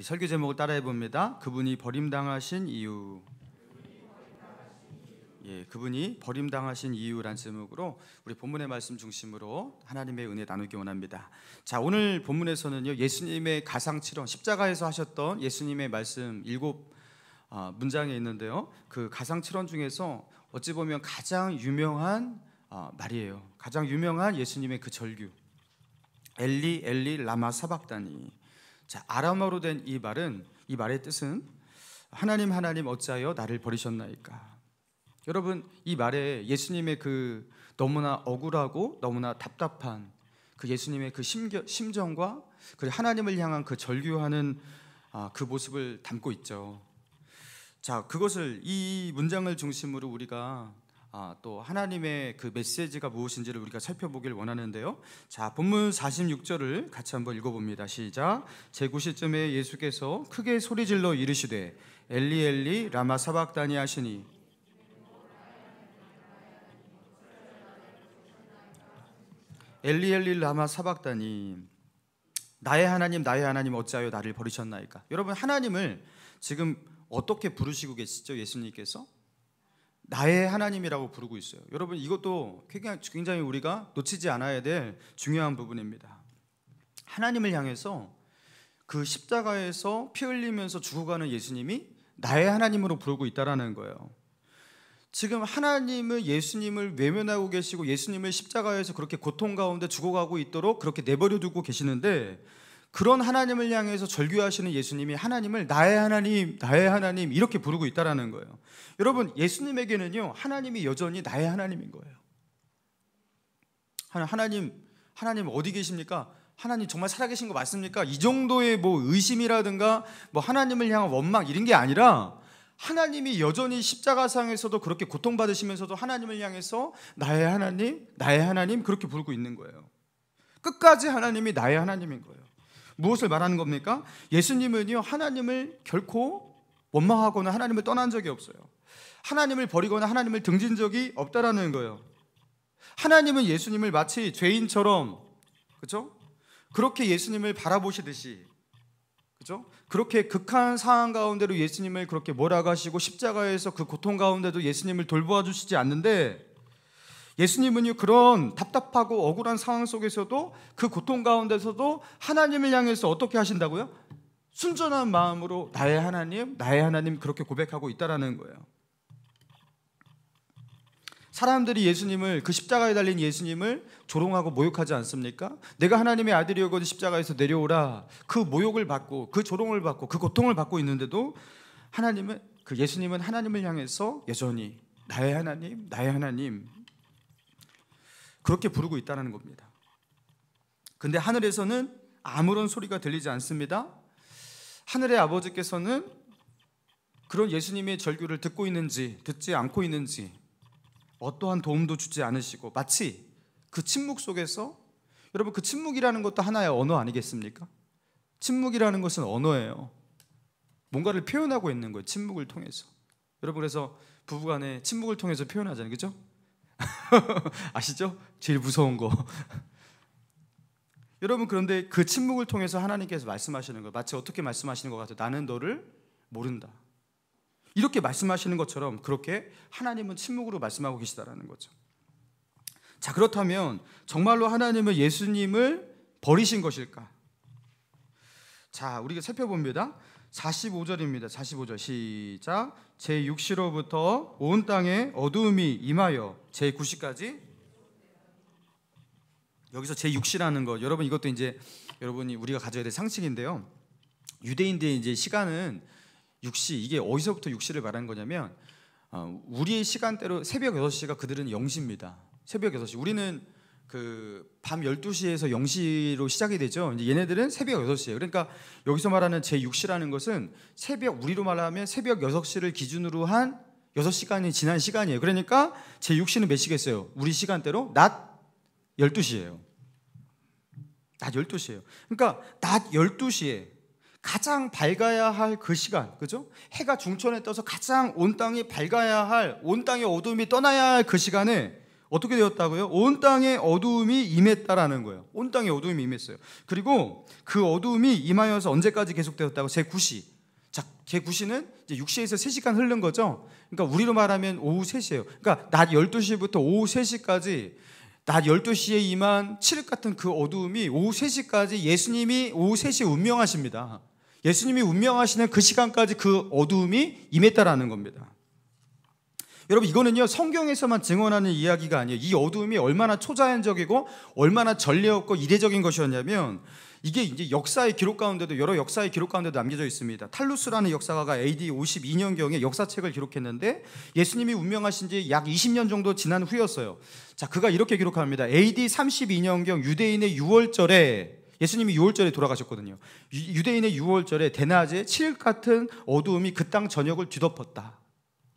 설교 제목을 따라해 봅니다. 그분이 버림당하신 이유. 그분이 버림당하신 이유란 제목으로 우리 본문의 말씀 중심으로 하나님의 은혜 나누기 원합니다. 자, 오늘 본문에서는요, 예수님의 가상칠언, 십자가에서 하셨던 예수님의 말씀 7문장에 있는데요, 그 가상칠언 중에서 어찌 보면 가장 유명한 말이에요. 가장 유명한 예수님의 그 절규, 엘리 엘리 라마 사박다니. 자, 아람어로 된 이 말의 뜻은 하나님 하나님 어찌하여 나를 버리셨나이까. 여러분, 이 말에 예수님의 그 너무나 억울하고 너무나 답답한 그 예수님의 그 심정과 그 하나님을 향한 그 절규하는 그 모습을 담고 있죠. 자, 그것을, 이 문장을 중심으로 우리가 또 하나님의 그 메시지가 무엇인지를 우리가 살펴보길 원하는데요. 자, 본문 46절을 같이 한번 읽어봅니다. 시작. 제9시쯤에 예수께서 크게 소리질러 이르시되 엘리 엘리 라마 사박다니 하시니. 엘리 엘리 라마 사박다니, 나의 하나님 어찌하여 나를 버리셨나이까. 여러분, 하나님을 지금 어떻게 부르시고 계시죠? 예수님께서 나의 하나님이라고 부르고 있어요. 여러분, 이것도 굉장히 우리가 놓치지 않아야 될 중요한 부분입니다. 하나님을 향해서 그 십자가에서 피 흘리면서 죽어가는 예수님이 나의 하나님으로 부르고 있다라는 거예요. 지금 하나님은 예수님을 외면하고 계시고 예수님을 십자가에서 그렇게 고통 가운데 죽어가고 있도록 그렇게 내버려 두고 계시는데, 그런 하나님을 향해서 절규하시는 예수님이 하나님을 나의 하나님 이렇게 부르고 있다라는 거예요. 여러분, 예수님에게는요, 하나님이 여전히 나의 하나님인 거예요. 하나님 어디 계십니까? 하나님 정말 살아계신 거 맞습니까? 이 정도의 뭐 의심이라든가 뭐 하나님을 향한 원망 이런 게 아니라, 하나님이 여전히 십자가상에서도 그렇게 고통받으시면서도 하나님을 향해서 나의 하나님 그렇게 부르고 있는 거예요. 끝까지 하나님이 나의 하나님인 거예요. 무엇을 말하는 겁니까? 예수님은요, 하나님을 결코 원망하거나 하나님을 떠난 적이 없어요. 하나님을 버리거나 하나님을 등진 적이 없다라는 거예요. 하나님은 예수님을 마치 죄인처럼, 그렇죠? 그렇게 예수님을 바라보시듯이, 그렇죠? 그렇게 극한 상황 가운데로 예수님을 그렇게 몰아가시고 십자가에서 그 고통 가운데도 예수님을 돌보아 주시지 않는데, 예수님은요, 그런 답답하고 억울한 상황 속에서도 그 고통 가운데서도 하나님을 향해서 어떻게 하신다고요? 순전한 마음으로 나의 하나님 그렇게 고백하고 있다라는 거예요. 사람들이 예수님을, 그 십자가에 달린 예수님을 조롱하고 모욕하지 않습니까? 내가 하나님의 아들이오거든 십자가에서 내려오라, 그 모욕을 받고 그 조롱을 받고 그 고통을 받고 있는데도 예수님은 하나님을 향해서 여전히 나의 하나님 그렇게 부르고 있다는 겁니다. 근데 하늘에서는 아무런 소리가 들리지 않습니다. 하늘의 아버지께서는 그런 예수님의 절규를 듣고 있는지 듣지 않고 있는지 어떠한 도움도 주지 않으시고, 마치 그 침묵 속에서, 여러분, 그 침묵이라는 것도 하나의 언어 아니겠습니까? 침묵이라는 것은 언어예요. 뭔가를 표현하고 있는 거예요, 침묵을 통해서. 여러분, 그래서 부부간에 침묵을 통해서 표현하잖아요, 그죠? 아시죠? 제일 무서운 거. 여러분, 그런데 그 침묵을 통해서 하나님께서 말씀하시는 거예요. 마치 어떻게 말씀하시는 것 같아요? 나는 너를 모른다, 이렇게 말씀하시는 것처럼 그렇게 하나님은 침묵으로 말씀하고 계시다라는 거죠. 자, 그렇다면 정말로 하나님은 예수님을 버리신 것일까? 자, 우리가 살펴봅니다. 45절입니다. 45절 시작. 제6시로부터 온 땅에 어두움이 임하여 제9시까지. 여기서 제6시라는 거, 여러분, 이것도 이제 여러분이 우리가 가져야 될 상식인데요. 유대인들의 이제 시간은 6시, 이게 어디서부터 6시를 말하는 거냐면, 우리의 시간대로 새벽 6시가 그들은 0시입니다. 새벽 6시. 우리는 그 밤 12시에서 0시로 시작이 되죠. 이제 얘네들은 새벽 6시예요. 그러니까 여기서 말하는 제6시라는 것은 우리로 말하면 새벽 6시를 기준으로 한 6시간이 지난 시간이에요. 그러니까 제6시는 몇 시겠어요? 우리 시간대로 낮 12시예요. 낮 12시예요. 그러니까 낮 12시에 가장 밝아야 할 그 시간, 그죠? 해가 중천에 떠서 가장 온 땅이 밝아야 할, 온 땅의 어둠이 떠나야 할 그 시간에 어떻게 되었다고요? 온 땅에 어두움이 임했다라는 거예요. 온 땅에 어두움이 임했어요. 그리고 그 어두움이 임하여서 언제까지 계속되었다고? 제9시. 자, 제9시는 이제 6시에서 3시간 흐른 거죠. 그러니까 우리로 말하면 오후 3시예요. 그러니까 낮 12시부터 오후 3시까지 낮 12시에 임한 칠흑 같은 그 어두움이 오후 3시까지 예수님이 오후 3시에 운명하십니다. 예수님이 운명하시는 그 시간까지 그 어두움이 임했다라는 겁니다. 여러분, 이거는요 성경에서만 증언하는 이야기가 아니에요. 이 어두움이 얼마나 초자연적이고 얼마나 전례 없고 이례적인 것이었냐면, 이게 이제 역사의 기록 가운데도, 여러 역사의 기록 가운데도 남겨져 있습니다. 탈루스라는 역사가가 AD 52년경에 역사책을 기록했는데, 예수님이 운명하신 지 약 20년 정도 지난 후였어요. 자, 그가 이렇게 기록합니다. AD 32년경 유대인의 6월절에, 예수님이 6월절에 돌아가셨거든요. 유대인의 6월절에 대낮에 칠흑 같은 어두움이 그 땅 전역을 뒤덮었다.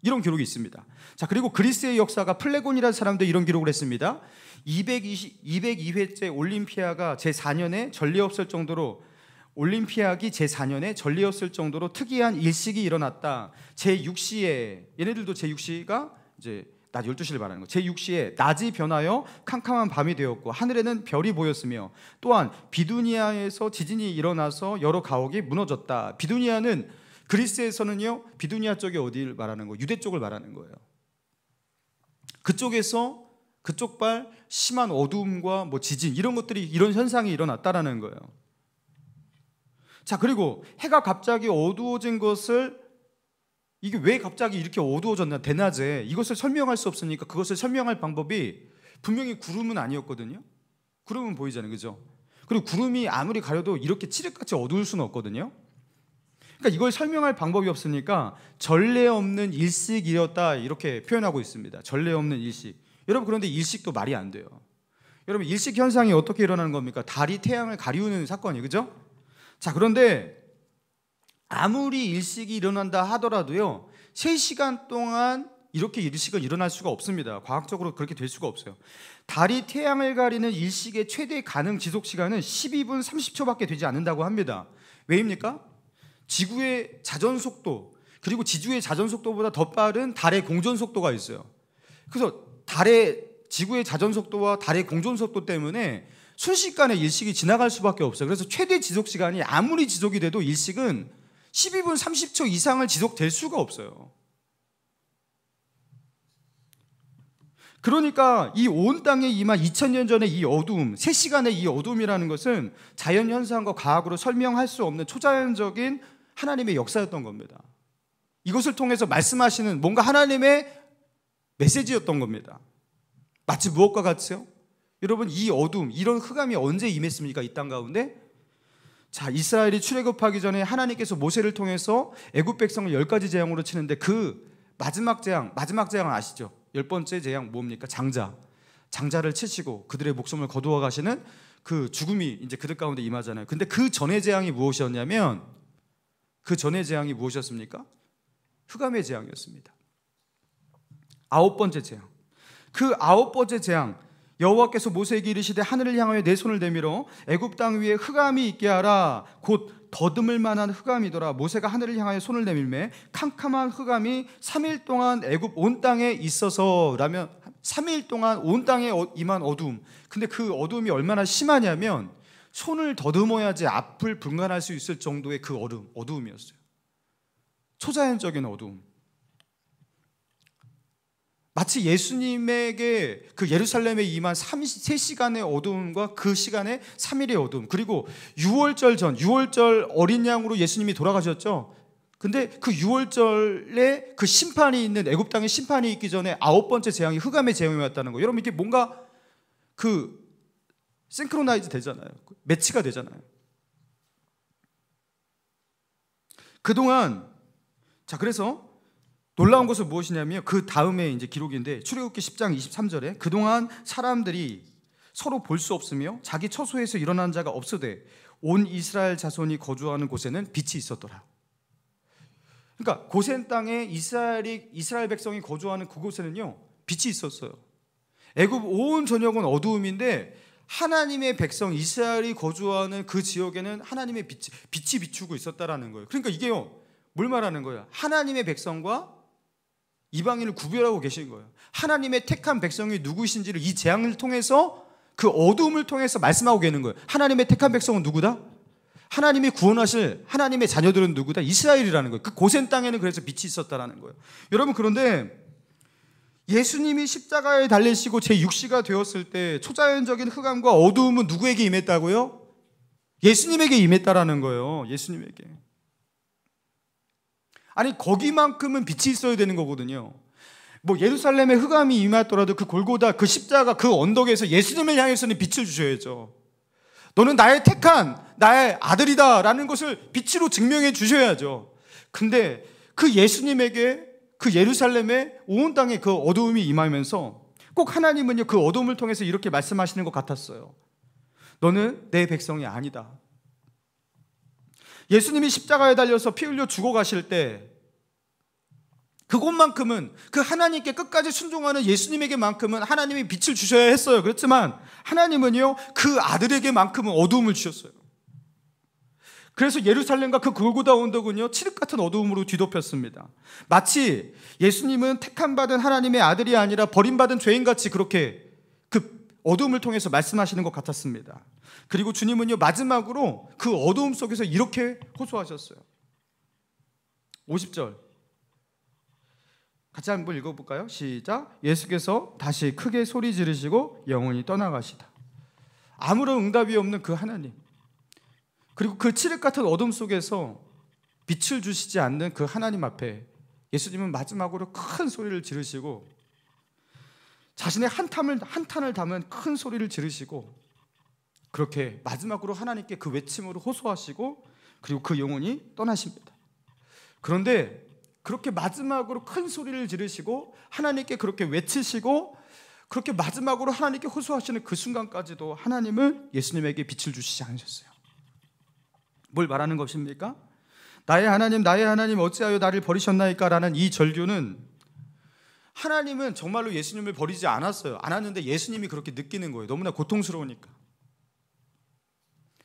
이런 기록이 있습니다. 자, 그리고 그리스의 역사가 플레곤이라는 사람도 이런 기록을 했습니다. 202회째 올림피아가 제4년에 전례 없을 정도로, 올림피아기 제4년에 전례 없을 정도로 특이한 일식이 일어났다. 제6시에, 얘네들도 제6시가 이제 낮 12시를 말하는 거. 제6시에 낮이 변하여 캄캄한 밤이 되었고 하늘에는 별이 보였으며, 또한 비두니아에서 지진이 일어나서 여러 가옥이 무너졌다. 비두니아는 그리스에서는요, 비두니아 쪽이 어디를 말하는 거예요? 유대 쪽을 말하는 거예요. 그쪽에서 그쪽발 심한 어두움과 뭐 지진, 이런 것들이, 이런 현상이 일어났다라는 거예요. 자, 그리고 해가 갑자기 어두워진 것을, 이게 왜 갑자기 이렇게 어두워졌나, 대낮에, 이것을 설명할 수 없으니까 그것을 설명할 방법이 분명히 구름은 아니었거든요. 구름은 보이잖아요, 그죠? 그리고 구름이 아무리 가려도 이렇게 칠흑같이 어두울 수는 없거든요. 그러니까 이걸 설명할 방법이 없으니까 전례 없는 일식이었다, 이렇게 표현하고 있습니다. 전례 없는 일식. 여러분, 그런데 일식도 말이 안 돼요. 여러분, 일식 현상이 어떻게 일어나는 겁니까? 달이 태양을 가리우는 사건이에요, 그죠? 자, 그런데 아무리 일식이 일어난다 하더라도요 3시간 동안 이렇게 일식은 일어날 수가 없습니다. 과학적으로 그렇게 될 수가 없어요. 달이 태양을 가리는 일식의 최대 가능 지속시간은 12분 30초밖에 되지 않는다고 합니다. 왜입니까? 지구의 자전속도, 그리고 지구의 자전속도보다 더 빠른 달의 공전속도가 있어요. 그래서 지구의 자전속도와 달의 공전속도 때문에 순식간에 일식이 지나갈 수밖에 없어요. 그래서 최대 지속시간이 아무리 지속이 돼도 일식은 12분 30초 이상을 지속될 수가 없어요. 그러니까 이 온 땅에 임한 2000년 전의 이 어두움, 3시간의 이 어두움이라는 것은 자연현상과 과학으로 설명할 수 없는 초자연적인 하나님의 역사였던 겁니다. 이것을 통해서 말씀하시는 뭔가 하나님의 메시지였던 겁니다. 마치 무엇과 같이요? 여러분, 이 어둠, 이런 흑암이 언제 임했습니까? 이 땅 가운데? 자, 이스라엘이 출애굽하기 전에 하나님께서 모세를 통해서 애굽 백성을 10가지 재앙으로 치는데, 그 마지막 재앙 아시죠? 10번째 재앙 뭡니까? 장자를 치시고 그들의 목숨을 거두어 가시는 그 죽음이 이제 그들 가운데 임하잖아요. 근데 그 전의 재앙이 무엇이었냐면, 그 전의 재앙이 무엇이었습니까? 흑암의 재앙이었습니다. 9번째 재앙. 그 9번째 재앙, 여호와께서 모세에게 이르시되 하늘을 향하여 내 손을 내밀어 애굽 땅 위에 흑암이 있게 하라. 곧 더듬을 만한 흑암이더라. 모세가 하늘을 향하여 손을 내밀매 캄캄한 흑암이 3일 동안 애굽 온 땅에 있어서라면, 3일 동안 온 땅에 임한 어두움. 근데 그 어두움이 얼마나 심하냐면 손을 더듬어야지 앞을 분간할 수 있을 정도의 그 어두움이었어요. 초자연적인 어두움. 마치 예수님에게 그 예루살렘에 임한 3시간의 어두움과 그 시간에 3일의 어두움, 그리고 6월절 어린 양으로 예수님이 돌아가셨죠. 근데 그 6월절에 그 심판이 있는, 애굽 땅에 심판이 있기 전에 9번째 재앙이 흑암의 재앙이었다는 거예요. 여러분, 이게 뭔가 그 싱크로나이즈 되잖아요. 매치가 되잖아요. 그동안, 자, 그래서 놀라운 것은 무엇이냐면, 그 다음에 이제 기록인데, 출애굽기 10장 23절에 그동안 사람들이 서로 볼 수 없으며 자기 처소에서 일어난 자가 없으되 온 이스라엘 자손이 거주하는 곳에는 빛이 있었더라. 그러니까 고센 땅에 이스라엘 백성이 거주하는 그곳에는요 빛이 있었어요. 애굽 온 전역은 어두움인데 하나님의 백성 이스라엘이 거주하는 그 지역에는 하나님의 빛이 비추고 있었다라는 거예요. 그러니까 이게요 뭘 말하는 거예요? 하나님의 백성과 이방인을 구별하고 계신 거예요. 하나님의 택한 백성이 누구이신지를 이 재앙을 통해서, 그 어두움을 통해서 말씀하고 계는 거예요. 하나님의 택한 백성은 누구다? 하나님이 구원하실 하나님의 자녀들은 누구다? 이스라엘이라는 거예요. 그 고센 땅에는 그래서 빛이 있었다라는 거예요. 여러분, 그런데 예수님이 십자가에 달리시고 제6시가 되었을 때 초자연적인 흑암과 어두움은 누구에게 임했다고요? 예수님에게 임했다라는 거예요. 예수님에게. 아니, 거기만큼은 빛이 있어야 되는 거거든요. 뭐 예루살렘에 흑암이 임하더라도 그 골고다, 그 십자가, 그 언덕에서 예수님을 향해서는 빛을 주셔야죠. 너는 나의 택한 나의 아들이다 라는 것을 빛으로 증명해 주셔야죠. 근데 그 예수님에게, 그 예루살렘의 온 땅에 그 어두움이 임하면서 꼭 하나님은요, 그 어두움을 통해서 이렇게 말씀하시는 것 같았어요. 너는 내 백성이 아니다. 예수님이 십자가에 달려서 피 흘려 죽어가실 때 그것만큼은, 그 하나님께 끝까지 순종하는 예수님에게만큼은 하나님이 빛을 주셔야 했어요. 그렇지만 하나님은요, 그 아들에게만큼은 어두움을 주셨어요. 그래서 예루살렘과 그 골고다 언덕은요, 칠흑 같은 어두움으로 뒤덮였습니다. 마치 예수님은 택함받은 하나님의 아들이 아니라 버림받은 죄인같이 그렇게 그 어두움을 통해서 말씀하시는 것 같았습니다. 그리고 주님은요, 마지막으로 그 어두움 속에서 이렇게 호소하셨어요. 50절 같이 한번 읽어볼까요? 시작. 예수께서 다시 크게 소리 지르시고 영원히 떠나가시다. 아무런 응답이 없는 그 하나님, 그리고 그 칠흑 같은 어둠 속에서 빛을 주시지 않는 그 하나님 앞에 예수님은 마지막으로 큰 소리를 지르시고, 자신의 한탄을 담은 큰 소리를 지르시고, 그렇게 마지막으로 하나님께 그 외침으로 호소하시고, 그리고 그 영혼이 떠나십니다. 그런데 그렇게 마지막으로 큰 소리를 지르시고 하나님께 그렇게 외치시고 그렇게 마지막으로 하나님께 호소하시는 그 순간까지도 하나님은 예수님에게 빛을 주시지 않으셨어요. 뭘 말하는 것입니까? 나의 하나님 어찌하여 나를 버리셨나이까? 라는 이 절규는, 하나님은 정말로 예수님을 버리지 않았는데 예수님이 그렇게 느끼는 거예요. 너무나 고통스러우니까.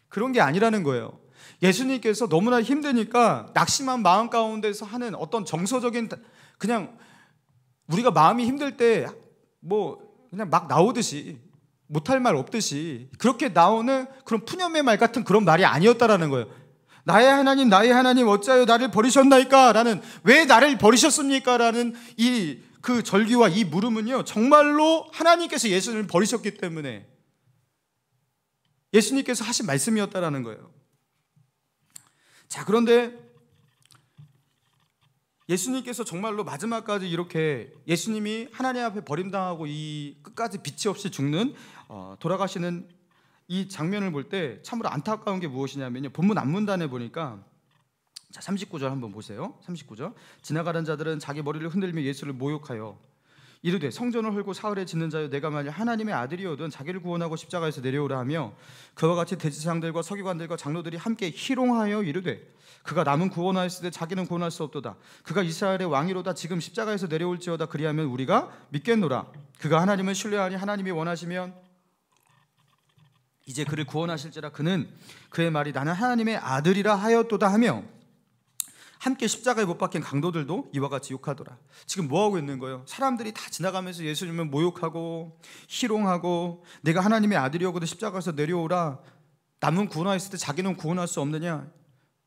그런 게 아니라는 거예요. 예수님께서 너무나 힘드니까 낙심한 마음 가운데서 하는 어떤 정서적인, 그냥 우리가 마음이 힘들 때 뭐 그냥 막 나오듯이, 못할 말 없듯이 그렇게 나오는 그런 푸념의 말 같은 그런 말이 아니었다라는 거예요. 나의 하나님 어찌하여 나를 버리셨나이까? 라는, 왜 나를 버리셨습니까? 라는 그 절규와 이 물음은요, 정말로 하나님께서 예수님을 버리셨기 때문에 예수님께서 하신 말씀이었다라는 거예요. 자, 그런데 예수님께서 정말로 마지막까지 이렇게 예수님이 하나님 앞에 버림당하고 이 끝까지 빛이 없이 죽는, 돌아가시는 이 장면을 볼 때 참으로 안타까운 게 무엇이냐면요, 본문 앞문단에 보니까, 자, 39절 한번 보세요. 39절. 지나가는 자들은 자기 머리를 흔들며 예수를 모욕하여 이르되 성전을 헐고 사흘에 짓는 자여, 내가 만일 하나님의 아들이어든 자기를 구원하고 십자가에서 내려오라 하며, 그와 같이 대제사장들과 서기관들과 장로들이 함께 희롱하여 이르되 그가 남은 구원하였을 때 자기는 구원할 수 없도다. 그가 이스라엘의 왕이로다. 지금 십자가에서 내려올지어다. 그리하면 우리가 믿겠노라. 그가 하나님을 신뢰하니 하나님이 원하시면 이제 그를 구원하실지라. 그는 그의 말이 나는 하나님의 아들이라 하였도다 하며, 함께 십자가에 못 박힌 강도들도 이와 같이 욕하더라. 지금 뭐하고 있는 거예요? 사람들이 다 지나가면서 예수님을 모욕하고 희롱하고, 내가 하나님의 아들이었거든 십자가에서 내려오라. 남은 구원하였을 때 자기는 구원할 수 없느냐.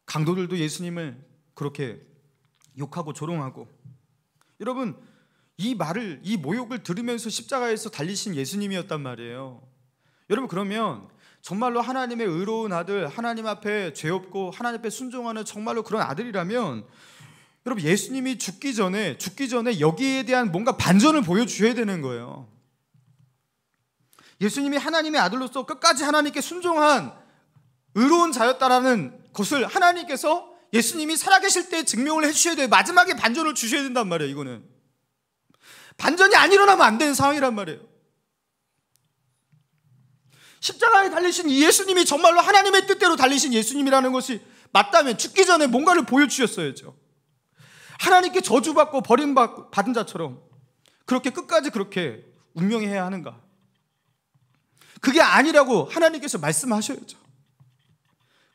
강도들도 예수님을 그렇게 욕하고 조롱하고. 여러분, 이 모욕을 들으면서 십자가에서 달리신 예수님이었단 말이에요. 여러분, 그러면 정말로 하나님의 의로운 아들, 하나님 앞에 죄 없고 하나님 앞에 순종하는 정말로 그런 아들이라면, 여러분, 예수님이 죽기 전에 여기에 대한 뭔가 반전을 보여주셔야 되는 거예요. 예수님이 하나님의 아들로서 끝까지 하나님께 순종한 의로운 자였다라는 것을 하나님께서 예수님이 살아계실 때 증명을 해주셔야 돼요. 마지막에 반전을 주셔야 된단 말이에요. 이거는 반전이 안 일어나면 안 되는 상황이란 말이에요. 십자가에 달리신 이 예수님이 정말로 하나님의 뜻대로 달리신 예수님이라는 것이 맞다면 죽기 전에 뭔가를 보여주셨어야죠. 하나님께 저주받고 버림받은 자처럼 그렇게 끝까지 그렇게 운명해야 하는가? 그게 아니라고 하나님께서 말씀하셔야죠.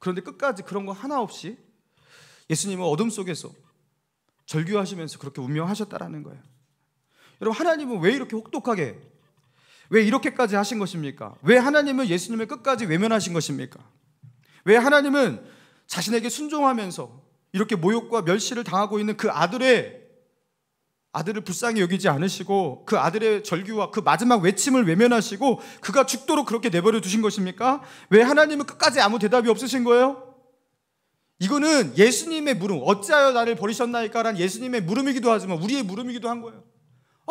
그런데 끝까지 그런 거 하나 없이 예수님은 어둠 속에서 절규하시면서 그렇게 운명하셨다라는 거예요. 여러분, 하나님은 왜 이렇게 혹독하게, 왜 이렇게까지 하신 것입니까? 왜 하나님은 예수님을 끝까지 외면하신 것입니까? 왜 하나님은 자신에게 순종하면서 이렇게 모욕과 멸시를 당하고 있는 그 아들을 불쌍히 여기지 않으시고 그 아들의 절규와 그 마지막 외침을 외면하시고 그가 죽도록 그렇게 내버려 두신 것입니까? 왜 하나님은 끝까지 아무 대답이 없으신 거예요? 이거는 예수님의 물음, 어찌하여 나를 버리셨나이까? 라는 예수님의 물음이기도 하지만 우리의 물음이기도 한 거예요.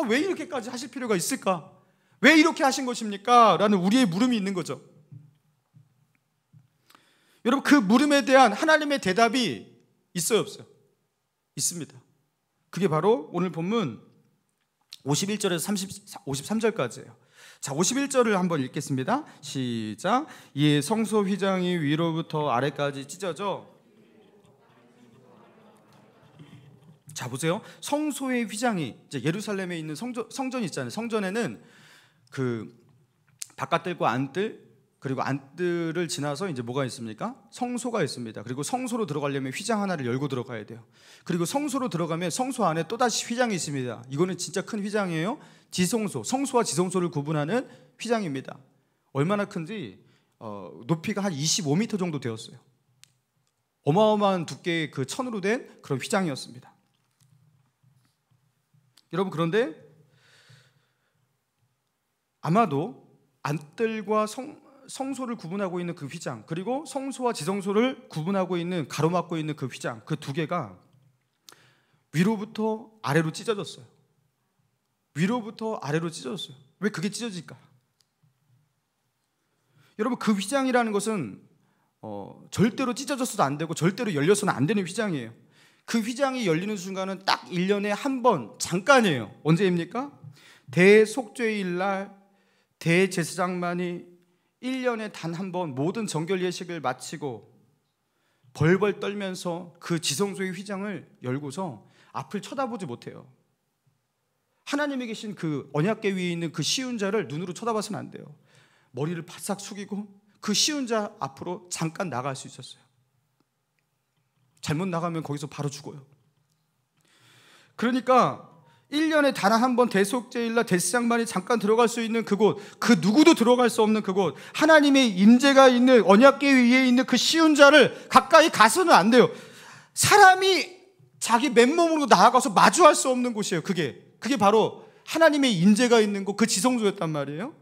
왜 이렇게까지 하실 필요가 있을까? 왜 이렇게 하신 것입니까? 라는 우리의 물음이 있는 거죠. 여러분, 그 물음에 대한 하나님의 대답이 있어요, 없어요? 있습니다. 그게 바로 오늘 본문 51절에서 53절까지예요. 자, 51절을 한번 읽겠습니다. 시작. 이에 성소 휘장이 위로부터 아래까지 찢어져. 자, 보세요. 성소의 휘장이, 이제 예루살렘에 있는 성전이 있잖아요. 성전에는 그 바깥뜰과 안뜰, 그리고 안뜰을 지나서 이제 뭐가 있습니까? 성소가 있습니다. 그리고 성소로 들어가려면 휘장 하나를 열고 들어가야 돼요. 그리고 성소로 들어가면 성소 안에 또다시 휘장이 있습니다. 이거는 진짜 큰 휘장이에요. 지성소, 성소와 지성소를 구분하는 휘장입니다. 얼마나 큰지 높이가 한 25m 정도 되었어요. 어마어마한 두께의 그 천으로 된 그런 휘장이었습니다. 여러분, 그런데 아마도 안뜰과 성소를 구분하고 있는 그 휘장, 그리고 성소와 지성소를 구분하고 있는, 가로막고 있는 그 휘장, 그 두 개가 위로부터 아래로 찢어졌어요. 위로부터 아래로 찢어졌어요. 왜 그게 찢어질까? 여러분, 그 휘장이라는 것은 절대로 찢어져서도 안 되고 절대로 열려서는 안 되는 휘장이에요. 그 휘장이 열리는 순간은 딱 1년에 한 번, 잠깐이에요. 언제입니까? 대속죄일 날 대제사장만이 1년에 단 한 번 모든 정결 예식을 마치고 벌벌 떨면서 그 지성소의 휘장을 열고서 앞을 쳐다보지 못해요. 하나님이 계신 그 언약궤 위에 있는 그 시운자를 눈으로 쳐다봐서는 안 돼요. 머리를 바싹 숙이고 그 시운자 앞으로 잠깐 나갈 수 있었어요. 잘못 나가면 거기서 바로 죽어요. 그러니까 1년에 단 한 번 대속죄일날 대제사장만이 잠깐 들어갈 수 있는 그곳, 그 누구도 들어갈 수 없는 그곳, 하나님의 임재가 있는 언약궤 위에 있는 그 시운자를 가까이 가서는 안 돼요. 사람이 자기 맨몸으로 나아가서 마주할 수 없는 곳이에요. 그게 바로 하나님의 임재가 있는 곳, 그 지성소였단 말이에요.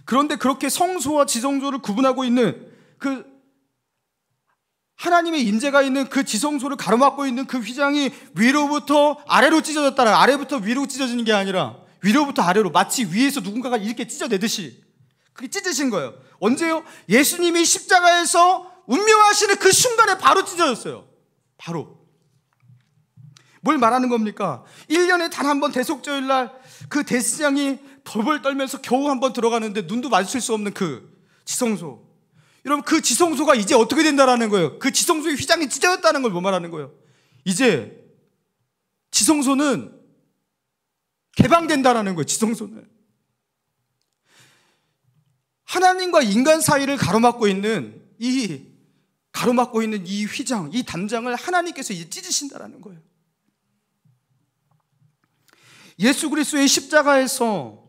그런데 그렇게 성소와 지성소를 구분하고 있는 그 하나님의 임재가 있는 그 지성소를 가로막고 있는 그 휘장이 위로부터 아래로 찢어졌다라, 아래부터 위로 찢어지는 게 아니라 위로부터 아래로, 마치 위에서 누군가가 이렇게 찢어내듯이 그게 찢어진 거예요. 언제요? 예수님이 십자가에서 운명하시는 그 순간에 바로 찢어졌어요. 바로. 뭘 말하는 겁니까? 1년에 단 한 번 대속죄일 날 그 대제사장이 벌벌 떨면서 겨우 한 번 들어가는데 눈도 마주칠 수 없는 그 지성소. 여러분, 그 지성소가 이제 어떻게 된다라는 거예요? 그 지성소의 휘장이 찢어졌다는 걸 뭐 말하는 거예요? 이제 지성소는 개방된다라는 거예요. 지성소는 하나님과 인간 사이를 가로막고 있는 이 휘장, 이 담장을 하나님께서 이제 찢으신다라는 거예요. 예수 그리스도의 십자가에서,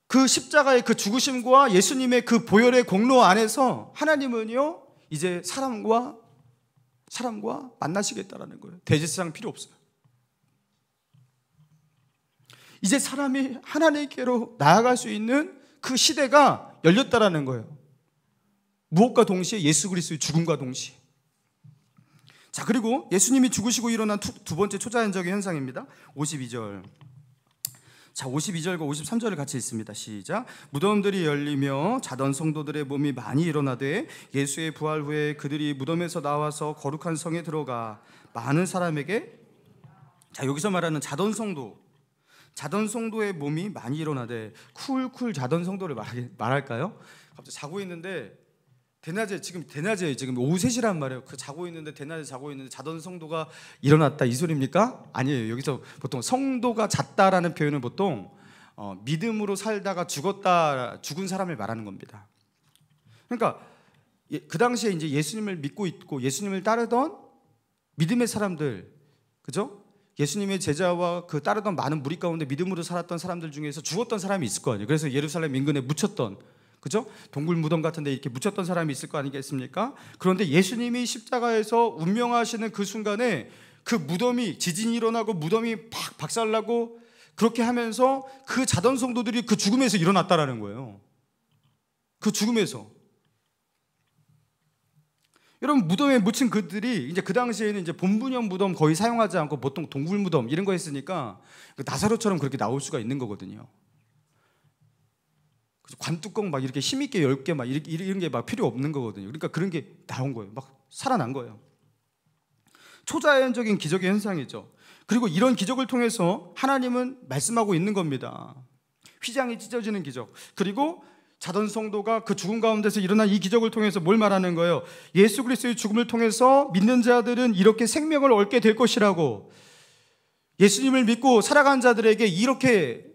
그 십자가의 그 죽으심과 예수님의 그 보혈의 공로 안에서 하나님은요 이제 사람과 만나시겠다라는 거예요. 대제사장 필요 없어요. 이제 사람이 하나님께로 나아갈 수 있는 그 시대가 열렸다라는 거예요. 무엇과 동시에? 예수 그리스도의 죽음과 동시에. 자, 그리고 예수님이 죽으시고 일어난 두 번째 초자연적인 현상입니다. 52절. 자, 52절과 53절을 같이 읽습니다. 시작. 무덤들이 열리며 자던 성도들의 몸이 많이 일어나되 예수의 부활 후에 그들이 무덤에서 나와서 거룩한 성에 들어가 많은 사람에게, 자, 여기서 말하는 자던 성도의 몸이 많이 일어나되, 쿨쿨 자던 성도를 말할까요? 갑자기 자고 있는데 대낮에 지금 오후 3시란 말이에요. 그 자고 있는데, 대낮에 자고 있는데 자던 성도가 일어났다, 이 소리입니까? 아니에요. 여기서 보통 성도가 잤다라는 표현은 보통 믿음으로 살다가 죽은 사람을 말하는 겁니다. 그러니까 그 당시에 이제 예수님을 믿고 있고 예수님을 따르던 믿음의 사람들, 그죠? 예수님의 제자와 그 따르던 많은 무리 가운데 믿음으로 살았던 사람들 중에서 죽었던 사람이 있을 거 아니에요. 그래서 예루살렘 인근에 묻혔던, 그죠? 동굴 무덤 같은 데 이렇게 묻혔던 사람이 있을 거 아니겠습니까? 그런데 예수님이 십자가에서 운명하시는 그 순간에 그 무덤이, 지진이 일어나고 무덤이 팍 박살나고 그렇게 하면서 그 자던 성도들이 그 죽음에서 일어났다라는 거예요. 그 죽음에서. 여러분, 무덤에 묻힌 그들이 이제 그 당시에는 이제 본분형 무덤 거의 사용하지 않고 보통 동굴 무덤 이런 거 했으니까 나사로처럼 그렇게 나올 수가 있는 거거든요. 관뚜껑 막 이렇게 힘있게 10개 막 이런 게 막 필요 없는 거거든요. 그러니까 그런 게 나온 거예요. 막 살아난 거예요. 초자연적인 기적의 현상이죠. 그리고 이런 기적을 통해서 하나님은 말씀하고 있는 겁니다. 휘장이 찢어지는 기적, 그리고 자던 성도가 그 죽음 가운데서 일어난 이 기적을 통해서 뭘 말하는 거예요? 예수 그리스도의 죽음을 통해서 믿는 자들은 이렇게 생명을 얻게 될 것이라고, 예수님을 믿고 살아간 자들에게 이렇게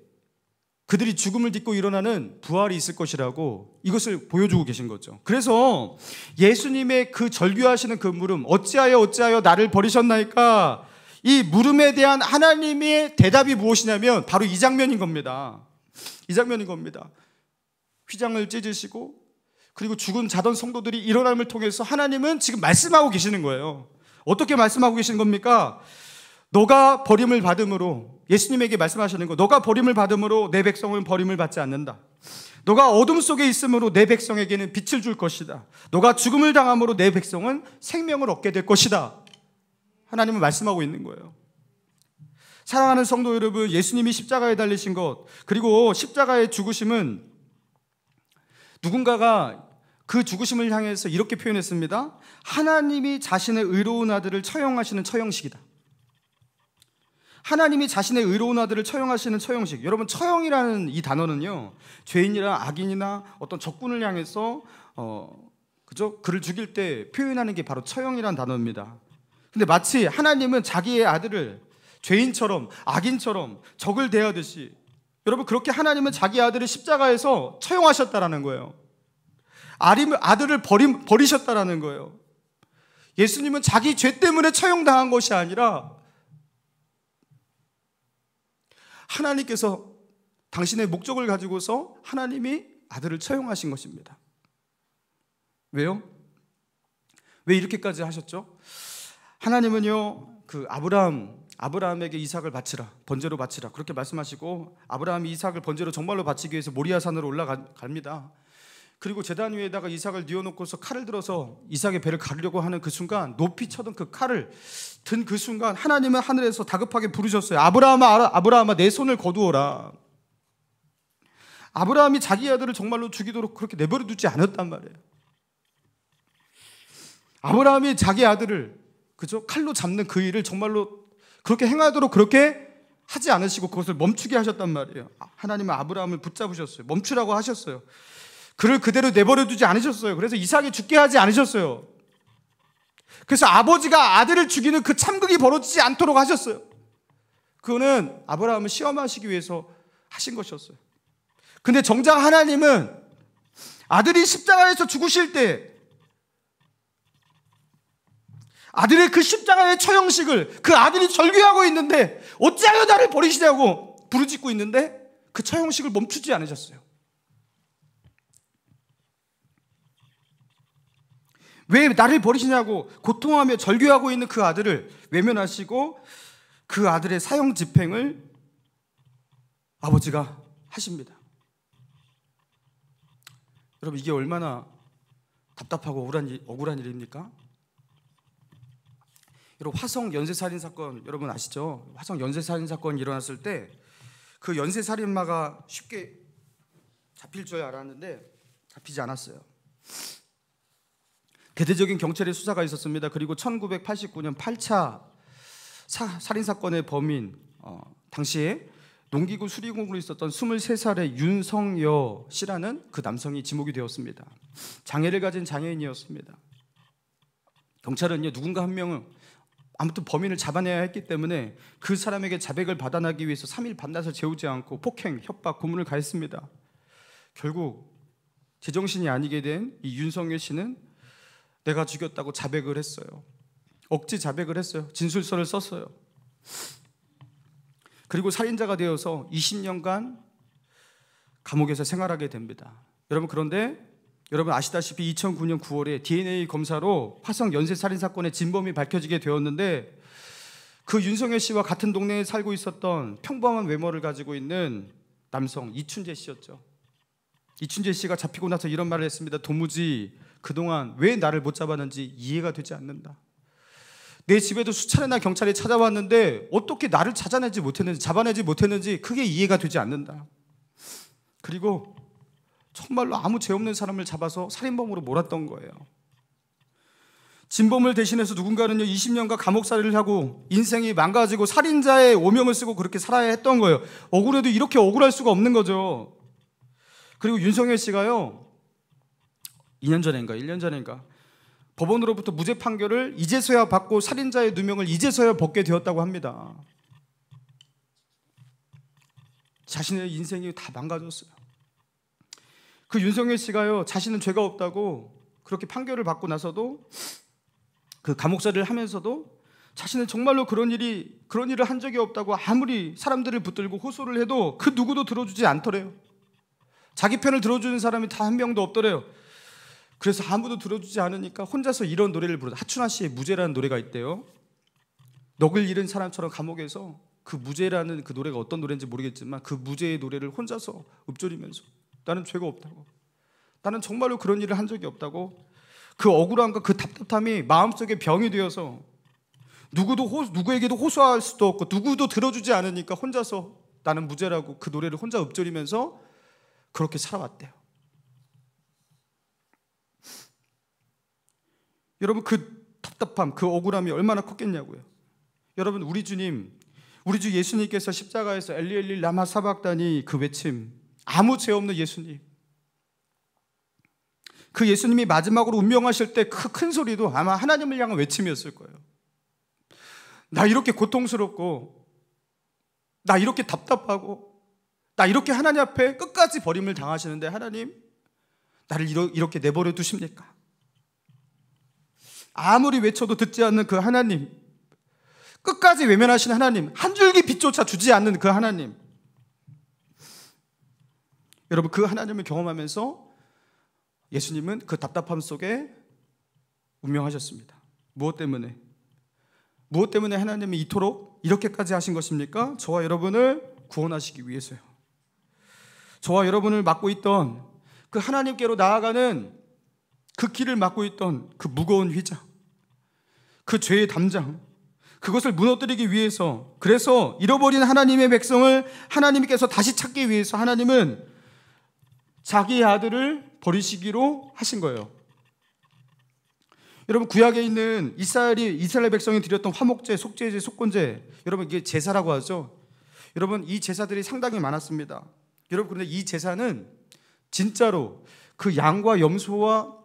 그들이 죽음을 딛고 일어나는 부활이 있을 것이라고 이것을 보여주고 계신 거죠. 그래서 예수님의 그 절규하시는 그 물음, 어찌하여 나를 버리셨나이까, 이 물음에 대한 하나님의 대답이 무엇이냐면 바로 이 장면인 겁니다. 이 장면인 겁니다. 휘장을 찢으시고 그리고 죽은 자던 성도들이 일어남을 통해서 하나님은 지금 말씀하고 계시는 거예요. 어떻게 말씀하고 계시는 겁니까? 너가 버림을 받음으로, 예수님에게 말씀하시는 거, 너가 버림을 받음으로 내 백성은 버림을 받지 않는다. 너가 어둠 속에 있으므로 내 백성에게는 빛을 줄 것이다. 너가 죽음을 당함으로 내 백성은 생명을 얻게 될 것이다. 하나님은 말씀하고 있는 거예요. 사랑하는 성도 여러분, 예수님이 십자가에 달리신 것, 그리고 십자가의 죽으심은 누군가가 그 죽으심을 향해서 이렇게 표현했습니다. 하나님이 자신의 의로운 아들을 처형하시는 처형식이다. 하나님이 자신의 의로운 아들을 처형하시는 처형식. 여러분, 처형이라는 이 단어는요, 죄인이나 악인이나 어떤 적군을 향해서 그죠? 그를 죽일 때 표현하는 게 바로 처형이라는 단어입니다. 근데 마치 하나님은 자기의 아들을 죄인처럼, 악인처럼, 적을 대하듯이, 여러분, 그렇게 하나님은 자기 아들을 십자가에서 처형하셨다라는 거예요. 아들을 버리셨다라는 거예요. 예수님은 자기 죄 때문에 처형당한 것이 아니라 하나님께서 당신의 목적을 가지고서 하나님이 아들을 처형하신 것입니다. 왜요? 왜 이렇게까지 하셨죠? 하나님은요, 그 아브라함에게 이삭을 바치라, 번제로 바치라, 그렇게 말씀하시고, 아브라함이 이삭을 번제로 정말로 바치기 위해서 모리아 산으로 올라갑니다. 그리고 제단 위에다가 이삭을 뉘어놓고서 칼을 들어서 이삭의 배를 가르려고 하는 그 순간, 높이 쳐든 그 칼을 든 그 순간 하나님은 하늘에서 다급하게 부르셨어요. 아브라함아, 내 손을 거두어라. 아브라함이 자기 아들을 정말로 죽이도록 그렇게 내버려 두지 않았단 말이에요. 아브라함이 자기 아들을, 그죠? 칼로 잡는 그 일을 정말로 그렇게 행하도록 그렇게 하지 않으시고 그것을 멈추게 하셨단 말이에요. 하나님은 아브라함을 붙잡으셨어요. 멈추라고 하셨어요. 그를 그대로 내버려 두지 않으셨어요. 그래서 이삭이 죽게 하지 않으셨어요. 그래서 아버지가 아들을 죽이는 그 참극이 벌어지지 않도록 하셨어요. 그거는 아브라함을 시험하시기 위해서 하신 것이었어요. 근데 정작 하나님은 아들이 십자가에서 죽으실 때 아들의 그 십자가의 처형식을 그 아들이 절규하고 있는데, 어찌하여 나를 버리시냐고 부르짖고 있는데 그 처형식을 멈추지 않으셨어요. 왜 나를 버리시냐고 고통하며 절규하고 있는 그 아들을 외면하시고 그 아들의 사형 집행을 아버지가 하십니다. 여러분, 이게 얼마나 답답하고 억울한 일입니까? 여러분, 화성 연쇄살인 사건 여러분 아시죠? 화성 연쇄살인 사건이 일어났을 때 그 연쇄살인마가 쉽게 잡힐 줄 알았는데 잡히지 않았어요. 대대적인 경찰의 수사가 있었습니다. 그리고 1989년 8차 살인사건의 범인, 당시에 농기구 수리공으로 있었던 23살의 윤성여 씨라는 그 남성이 지목이 되었습니다. 장애를 가진 장애인이었습니다. 경찰은요, 누군가 한 명은 아무튼 범인을 잡아내야 했기 때문에 그 사람에게 자백을 받아나기 위해서 3일 밤낮을 재우지 않고 폭행, 협박, 고문을 가했습니다. 결국 제정신이 아니게 된 이 윤성여 씨는 내가 죽였다고 자백을 했어요. 억지 자백을 했어요. 진술서를 썼어요. 그리고 살인자가 되어서 20년간 감옥에서 생활하게 됩니다. 여러분, 그런데 여러분 아시다시피 2009년 9월에 DNA 검사로 화성 연쇄살인 사건의 진범이 밝혀지게 되었는데, 그 윤석열 씨와 같은 동네에 살고 있었던 평범한 외모를 가지고 있는 남성 이춘재 씨였죠. 이춘재 씨가 잡히고 나서 이런 말을 했습니다. 도무지 그동안 왜 나를 못 잡았는지 이해가 되지 않는다. 내 집에도 수차례나 경찰이 찾아왔는데 어떻게 나를 잡아내지 못했는지 그게 이해가 되지 않는다. 그리고 정말로 아무 죄 없는 사람을 잡아서 살인범으로 몰았던 거예요. 진범을 대신해서 누군가는요 20년간 감옥살이를 하고 인생이 망가지고 살인자의 오명을 쓰고 그렇게 살아야 했던 거예요. 억울해도 이렇게 억울할 수가 없는 거죠. 그리고 윤석열 씨가요 2년 전인가 1년 전인가 법원으로부터 무죄 판결을 이제서야 받고 살인자의 누명을 이제서야 벗게 되었다고 합니다. 자신의 인생이 다 망가졌어요. 그 윤석열 씨가요 자신은 죄가 없다고 그렇게 판결을 받고 나서도 그 감옥살이를 하면서도 자신은 정말로 그런 일을 한 적이 없다고 아무리 사람들을 붙들고 호소를 해도 그 누구도 들어주지 않더래요. 자기 편을 들어주는 사람이 다 한 명도 없더래요. 그래서 아무도 들어주지 않으니까 혼자서 이런 노래를 부르다. 하춘아 씨의 무죄라는 노래가 있대요. 넋을 잃은 사람처럼 감옥에서 그 무죄라는 그 노래가 어떤 노래인지 모르겠지만 그 무죄의 노래를 혼자서 읊조리면서 나는 죄가 없다고, 나는 정말로 그런 일을 한 적이 없다고, 그 억울함과 그 답답함이 마음속에 병이 되어서 누구에게도 호소할 수도 없고 누구도 들어주지 않으니까 혼자서 나는 무죄라고 그 노래를 혼자 읊조리면서 그렇게 살아왔대요. 여러분, 그 답답함, 그 억울함이 얼마나 컸겠냐고요. 여러분, 우리 주 예수님께서 십자가에서 엘리 엘리 라마 사박다니 그 외침, 아무 죄 없는 예수님, 그 예수님이 마지막으로 운명하실 때 그 큰 소리도 아마 하나님을 향한 외침이었을 거예요. 나 이렇게 고통스럽고, 나 이렇게 답답하고, 나 이렇게 하나님 앞에 끝까지 버림을 당하시는데 하나님 나를 이렇게 내버려 두십니까? 아무리 외쳐도 듣지 않는 그 하나님, 끝까지 외면하신 하나님, 한 줄기 빛조차 주지 않는 그 하나님, 여러분, 그 하나님을 경험하면서 예수님은 그 답답함 속에 운명하셨습니다. 무엇 때문에 하나님이 이토록 이렇게까지 하신 것입니까? 저와 여러분을 구원하시기 위해서요. 저와 여러분을 맡고 있던 그 하나님께로 나아가는 그 길을 맡고 있던 그 무거운 휘장, 그 죄의 담장, 그것을 무너뜨리기 위해서, 그래서 잃어버린 하나님의 백성을 하나님께서 다시 찾기 위해서 하나님은 자기의 아들을 버리시기로 하신 거예요. 여러분, 구약에 있는 이스라엘 백성이 드렸던 화목제, 속죄제, 속건제, 여러분 이게 제사라고 하죠. 여러분, 이 제사들이 상당히 많았습니다. 여러분, 그런데 이 제사는 진짜로 그 양과 염소와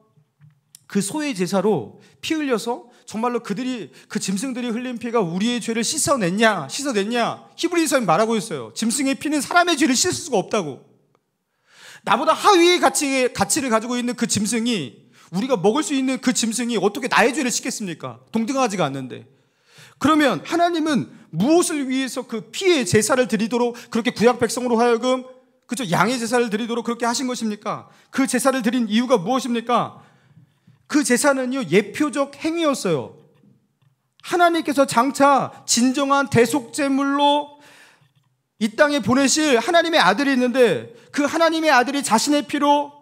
그 소의 제사로 피 흘려서 정말로 그 짐승들이 흘린 피가 우리의 죄를 씻어냈냐 히브리서에 말하고 있어요. 짐승의 피는 사람의 죄를 씻을 수가 없다고. 나보다 하위의 가치를 가지고 있는 그 짐승이, 우리가 먹을 수 있는 그 짐승이 어떻게 나의 죄를 씻겠습니까? 동등하지가 않는데. 그러면 하나님은 무엇을 위해서 그 피의 제사를 드리도록 그렇게 구약 백성으로 하여금 그죠? 양의 제사를 드리도록 그렇게 하신 것입니까? 그 제사를 드린 이유가 무엇입니까? 그 제사는요, 예표적 행위였어요. 하나님께서 장차 진정한 대속제물로 이 땅에 보내실 하나님의 아들이 있는데, 그 하나님의 아들이 자신의 피로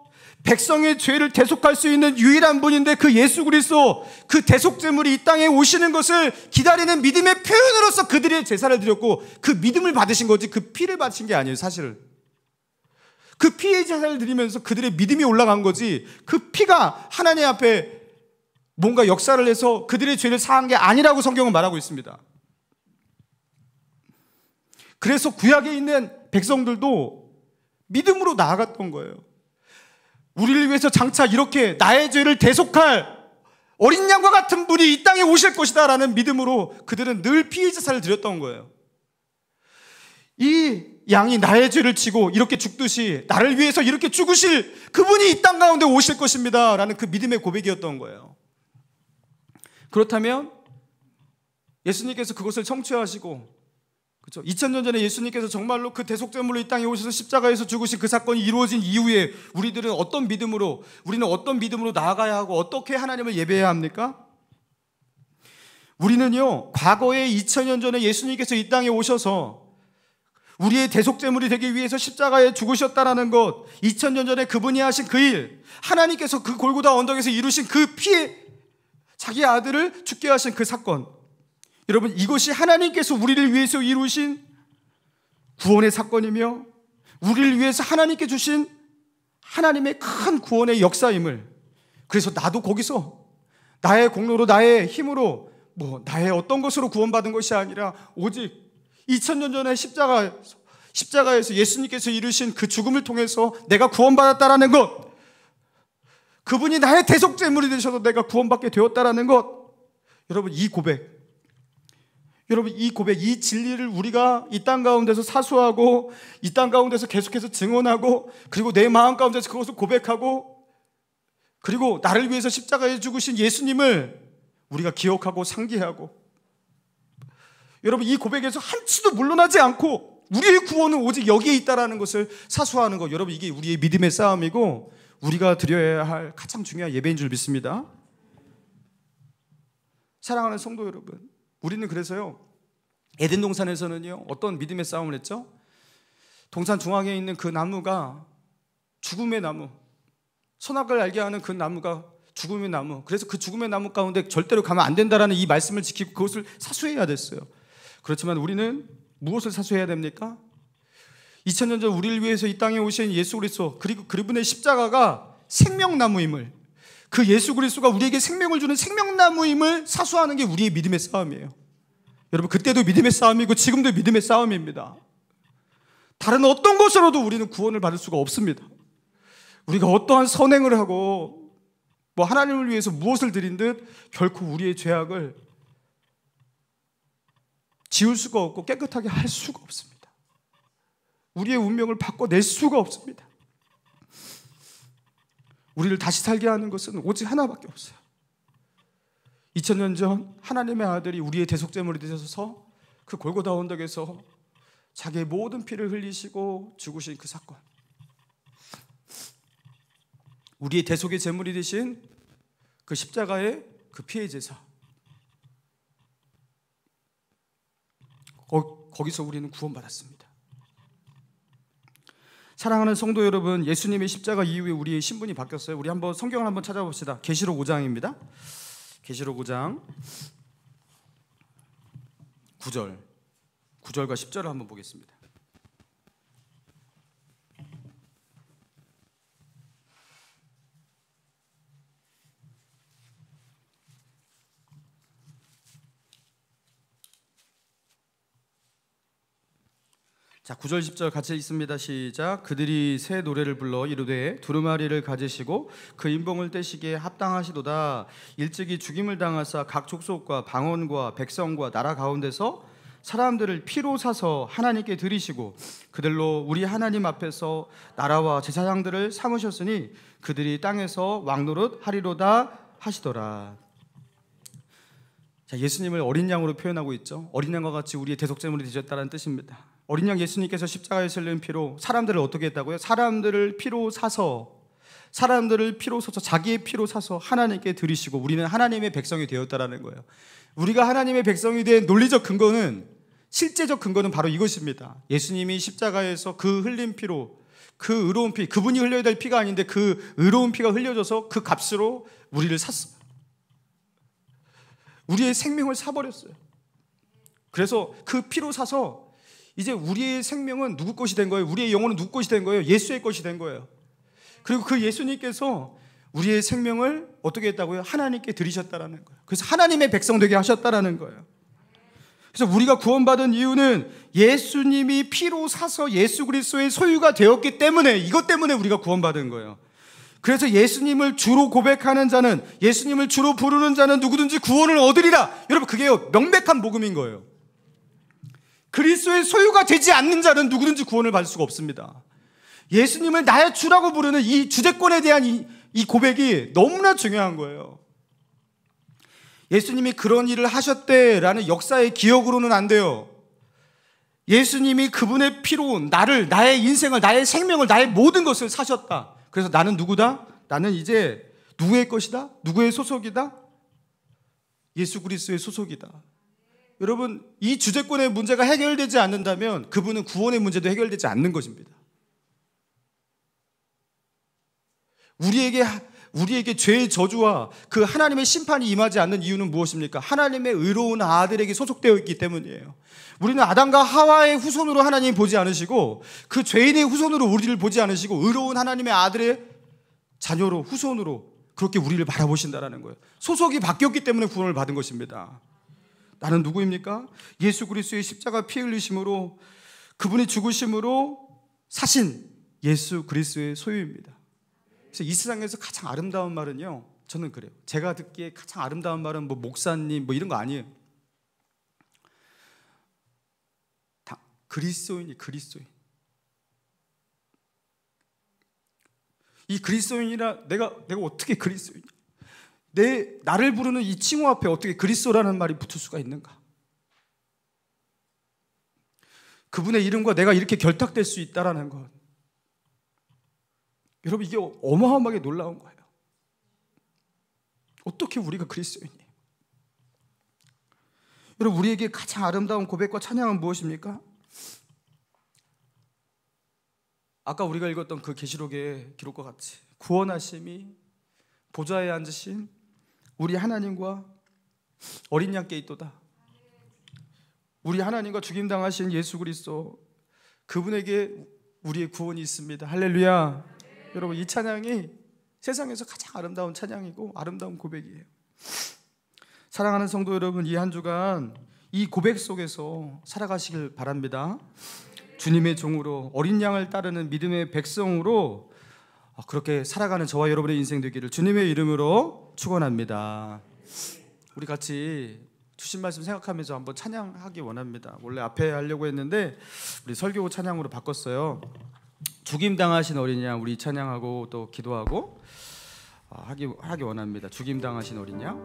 백성의 죄를 대속할 수 있는 유일한 분인데, 그 예수 그리스도, 그 대속제물이 이 땅에 오시는 것을 기다리는 믿음의 표현으로서 그들의 제사를 드렸고, 그 믿음을 받으신 거지 그 피를 받으신 게 아니에요. 사실은 그 피의 제사를 드리면서 그들의 믿음이 올라간 거지, 그 피가 하나님 앞에 뭔가 역사를 해서 그들의 죄를 사한 게 아니라고 성경은 말하고 있습니다. 그래서 구약에 있는 백성들도 믿음으로 나아갔던 거예요. 우리를 위해서 장차 이렇게 나의 죄를 대속할 어린 양과 같은 분이 이 땅에 오실 것이다 라는 믿음으로 그들은 늘 피의 제사를 드렸던 거예요. 이 양이 나의 죄를 지고 이렇게 죽듯이 나를 위해서 이렇게 죽으실 그분이 이 땅 가운데 오실 것입니다 라는 그 믿음의 고백이었던 거예요. 그렇다면 예수님께서 그것을 청취하시고, 그렇죠? 2000년 전에 예수님께서 정말로 그 대속제물로 이 땅에 오셔서 십자가에서 죽으신 그 사건이 이루어진 이후에 우리는 어떤 믿음으로 나아가야 하고 어떻게 하나님을 예배해야 합니까? 우리는요, 과거에 2000년 전에 예수님께서 이 땅에 오셔서 우리의 대속제물이 되기 위해서 십자가에 죽으셨다라는 것, 2000년 전에 그분이 하신 그 일, 하나님께서 그 골고다 언덕에서 이루신 그 피에 자기 아들을 죽게 하신 그 사건, 여러분, 이것이 하나님께서 우리를 위해서 이루신 구원의 사건이며 우리를 위해서 하나님께 주신 하나님의 큰 구원의 역사임을, 그래서 나도 거기서 나의 공로로, 나의 힘으로, 나의 어떤 것으로 구원받은 것이 아니라 오직 2000년 전에 십자가에서 예수님께서 이루신 그 죽음을 통해서 내가 구원받았다라는 것, 그분이 나의 대속제물이 되셔서 내가 구원받게 되었다라는 것, 여러분, 이 고백, 이 진리를 우리가 이 땅 가운데서 사수하고 이 땅 가운데서 계속해서 증언하고, 그리고 내 마음 가운데서 그것을 고백하고, 그리고 나를 위해서 십자가에 죽으신 예수님을 우리가 기억하고 상기하고, 여러분, 이 고백에서 한치도 물러나지 않고 우리의 구원은 오직 여기에 있다는 것을 사수하는 것, 여러분, 이게 우리의 믿음의 싸움이고 우리가 드려야 할 가장 중요한 예배인 줄 믿습니다. 사랑하는 성도 여러분, 우리는 그래서요, 에덴 동산에서는요, 어떤 믿음의 싸움을 했죠? 동산 중앙에 있는 그 나무가 죽음의 나무, 선악을 알게 하는 그 나무가 죽음의 나무, 그래서 그 죽음의 나무 가운데 절대로 가면 안 된다라는 이 말씀을 지키고 그것을 사수해야 됐어요. 그렇지만 우리는 무엇을 사수해야 됩니까? 2000년 전 우리를 위해서 이 땅에 오신 예수 그리스도, 그리고 그분의 십자가가 생명나무임을, 그 예수 그리스도가 우리에게 생명을 주는 생명나무임을 사수하는 게 우리의 믿음의 싸움이에요. 여러분, 그때도 믿음의 싸움이고 지금도 믿음의 싸움입니다. 다른 어떤 것으로도 우리는 구원을 받을 수가 없습니다. 우리가 어떠한 선행을 하고 하나님을 위해서 무엇을 드린 듯 결코 우리의 죄악을 지울 수가 없고 깨끗하게 할 수가 없습니다. 우리의 운명을 바꿔낼 수가 없습니다. 우리를 다시 살게 하는 것은 오직 하나밖에 없어요. 2000년 전 하나님의 아들이 우리의 대속제물이 되셔서 그 골고다 언덕에서 자기의 모든 피를 흘리시고 죽으신 그 사건, 우리의 대속의 제물이 되신 그 십자가의 그 피의 제사, 거기서 우리는 구원받았습니다. 사랑하는 성도 여러분, 예수님의 십자가 이후에 우리의 신분이 바뀌었어요. 우리 한번 성경을 한번 찾아봅시다. 계시록 5장입니다. 계시록 5장 9절과 10절을 한번 보겠습니다. 자, 9절 10절 같이 읽습니다. 시작. 그들이 새 노래를 불러 이르되 두루마리를 가지시고 그 인봉을 떼시기에 합당하시도다. 일찍이 죽임을 당하사 각 족속과 방언과 백성과 나라 가운데서 사람들을 피로 사서 하나님께 드리시고 그들로 우리 하나님 앞에서 나라와 제사장들을 삼으셨으니 그들이 땅에서 왕노릇 하리로다 하시더라. 자, 예수님을 어린 양으로 표현하고 있죠. 어린 양과 같이 우리의 대속제물이 되셨다는 뜻입니다. 어린 양 예수님께서 십자가에 실린 피로 사람들을 어떻게 했다고요? 사람들을 피로 사서 자기의 피로 사서 하나님께 드리시고 우리는 하나님의 백성이 되었다라는 거예요. 우리가 하나님의 백성이 된 논리적 근거는, 실제적 근거는 바로 이것입니다. 예수님이 십자가에서 그 흘린 피로, 그 의로운 피, 그분이 흘려야 될 피가 아닌데 그 의로운 피가 흘려져서 그 값으로 우리를 샀어요. 우리의 생명을 사버렸어요. 그래서 그 피로 사서 이제 우리의 생명은 누구 것이 된 거예요? 우리의 영혼은 누구 것이 된 거예요? 예수의 것이 된 거예요. 그리고 그 예수님께서 우리의 생명을 어떻게 했다고요? 하나님께 드리셨다라는 거예요. 그래서 하나님의 백성 되게 하셨다라는 거예요. 그래서 우리가 구원받은 이유는 예수님이 피로 사서 예수 그리스도의 소유가 되었기 때문에, 이것 때문에 우리가 구원받은 거예요. 그래서 예수님을 주로 고백하는 자는, 예수님을 주로 부르는 자는 누구든지 구원을 얻으리라. 여러분, 그게 명백한 복음인 거예요. 그리스도의 소유가 되지 않는 자는 누구든지 구원을 받을 수가 없습니다. 예수님을 나의 주라고 부르는 이 주제권에 대한 이 고백이 너무나 중요한 거예요. 예수님이 그런 일을 하셨대라는 역사의 기억으로는 안 돼요. 예수님이 그분의 피로 나를, 나의 인생을, 나의 생명을, 나의 모든 것을 사셨다. 그래서 나는 누구다? 나는 이제 누구의 것이다? 누구의 소속이다? 예수 그리스도의 소속이다. 여러분, 이 주제권의 문제가 해결되지 않는다면 그분은 구원의 문제도 해결되지 않는 것입니다. 우리에게 죄의 저주와 그 하나님의 심판이 임하지 않는 이유는 무엇입니까? 하나님의 의로운 아들에게 소속되어 있기 때문이에요. 우리는 아담과 하와의 후손으로 하나님 보지 않으시고 그 죄인의 후손으로 우리를 보지 않으시고 의로운 하나님의 아들의 자녀로, 후손으로 그렇게 우리를 바라보신다라는 거예요. 소속이 바뀌었기 때문에 구원을 받은 것입니다. 나는 누구입니까? 예수 그리스도의 십자가 피 흘리심으로, 그분이 죽으심으로 사신 예수 그리스도의 소유입니다. 그래서 이 세상에서 가장 아름다운 말은요, 저는 그래요. 제가 듣기에 가장 아름다운 말은 뭐 목사님 뭐 이런 거 아니에요. 다 그리스도인이 그리스도인. 이 그리스도인이라 내가 어떻게 그리스도인? 나를 부르는 이 칭호 앞에 어떻게 그리스도라는 말이 붙을 수가 있는가? 그분의 이름과 내가 이렇게 결탁될 수 있다라는 것. 여러분, 이게 어마어마하게 놀라운 거예요. 어떻게 우리가 그리스도인이에요? 여러분, 우리에게 가장 아름다운 고백과 찬양은 무엇입니까? 아까 우리가 읽었던 그 계시록의 기록과 같이 구원하심이 보좌에 앉으신 우리 하나님과 어린 양께 있도다. 우리 하나님과 죽임당하신 예수 그리스도, 그분에게 우리의 구원이 있습니다. 할렐루야. 여러분, 이 찬양이 세상에서 가장 아름다운 찬양이고 아름다운 고백이에요. 사랑하는 성도 여러분, 이 한 주간 이 고백 속에서 살아가시길 바랍니다. 주님의 종으로, 어린 양을 따르는 믿음의 백성으로 그렇게 살아가는 저와 여러분의 인생 되기를 주님의 이름으로 축원합니다. 우리 같이 주신 말씀 생각하면서 한번 찬양하기 원합니다. 원래 앞에 하려고 했는데 우리 설교 찬양으로 바꿨어요. 죽임당하신 어린 양, 우리 찬양하고 또 기도하고 하기 원합니다. 죽임당하신 어린 양.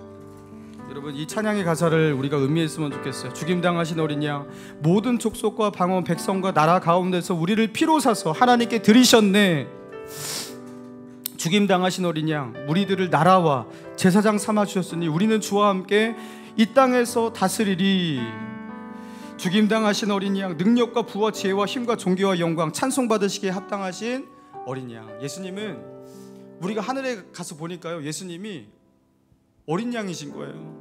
여러분, 이 찬양의 가사를 우리가 음미했으면 좋겠어요. 죽임당하신 어린 양, 모든 족속과 방언, 백성과 나라 가운데서 우리를 피로 사서 하나님께 드리셨네. 죽임당하신 어린 양, 우리들을 나라와 제사장 삼아 주셨으니 우리는 주와 함께 이 땅에서 다스리리. 죽임당하신 어린 양, 능력과 부와 지혜와 힘과 존귀와 영광 찬송받으시기에 합당하신 어린 양. 예수님은, 우리가 하늘에 가서 보니까요, 예수님이 어린 양이신 거예요.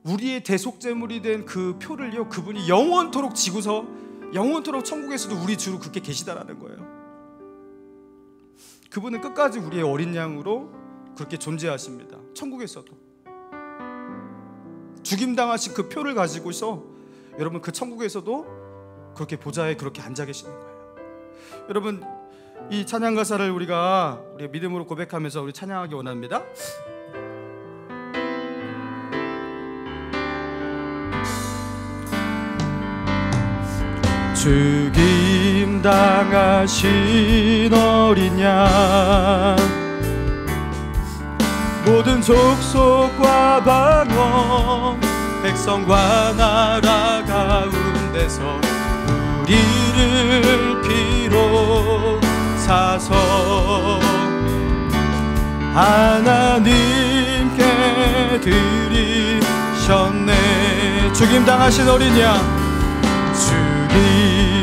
우리의 대속제물이 된 그 표를요, 그분이 영원토록 지고서 영원토록 천국에서도 우리 주로 그렇게 계시다라는 거예요. 그분은 끝까지 우리의 어린 양으로 그렇게 존재하십니다. 천국에서도 죽임당하신 그 표를 가지고서 여러분, 그 천국에서도 그렇게 보좌에 그렇게 앉아 계시는 거예요. 여러분, 이 찬양 가사를 우리가 믿음으로 고백하면서 우리 찬양하기 원합니다. 죽임당하신 어린 양, 모든 족속과 방언, 백성과 나라 가운데서 우리를 피로 사서 하나님께 드리셨네. 죽임당하신 어린 양,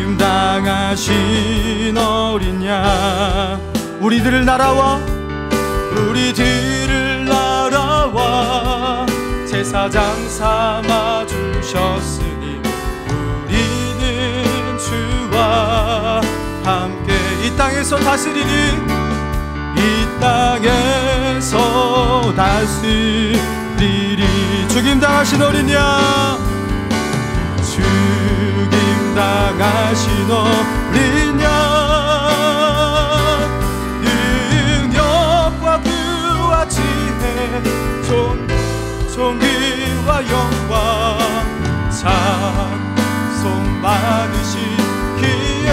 죽임당하신 어린 양, 우리들을 나라와 제사장 삼아 주셨으니 우리는 주와 함께 이 땅에서 다스리리. 이 땅에서 다스리리. 죽임당하신 어린 양, 죽임당하신 어린 양, 능력과 부와 지혜, 존귀와 영광 찬송 받으시기에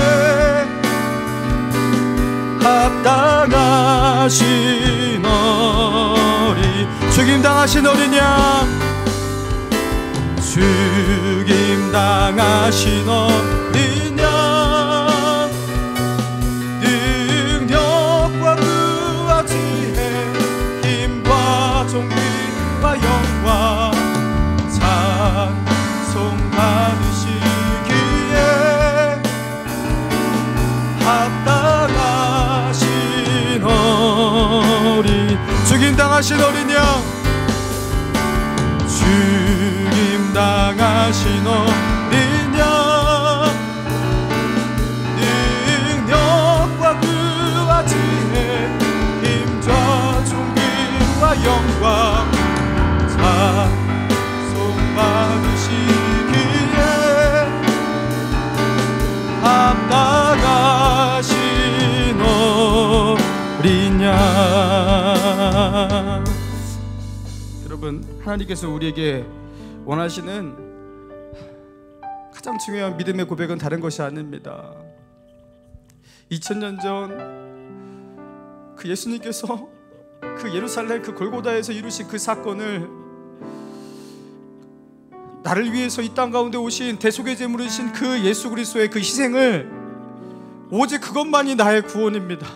합당하신 어린 죽임당하신 어린 양, 죽임당하신 어린 양, 능력과 의와 지혜, 힘과 존귀와 영광 찬송 받으시기에 합당하신 어린, 죽임당하신 어린 양, 죽임당하신 어린 양, 능력과 그와 지혜, 힘과 존귀와 영광 찬송 받으시기에 합당하신 어린 양. 여러분, 하나님께서 우리에게 원하시는 가장 중요한 믿음의 고백은 다른 것이 아닙니다. 2000년 전 그 예수님께서 그 예루살렘 그 골고다에서 이루신 그 사건을, 나를 위해서 이 땅 가운데 오신 대속의 제물이신 그 예수 그리스도의 그 희생을, 오직 그것만이 나의 구원입니다.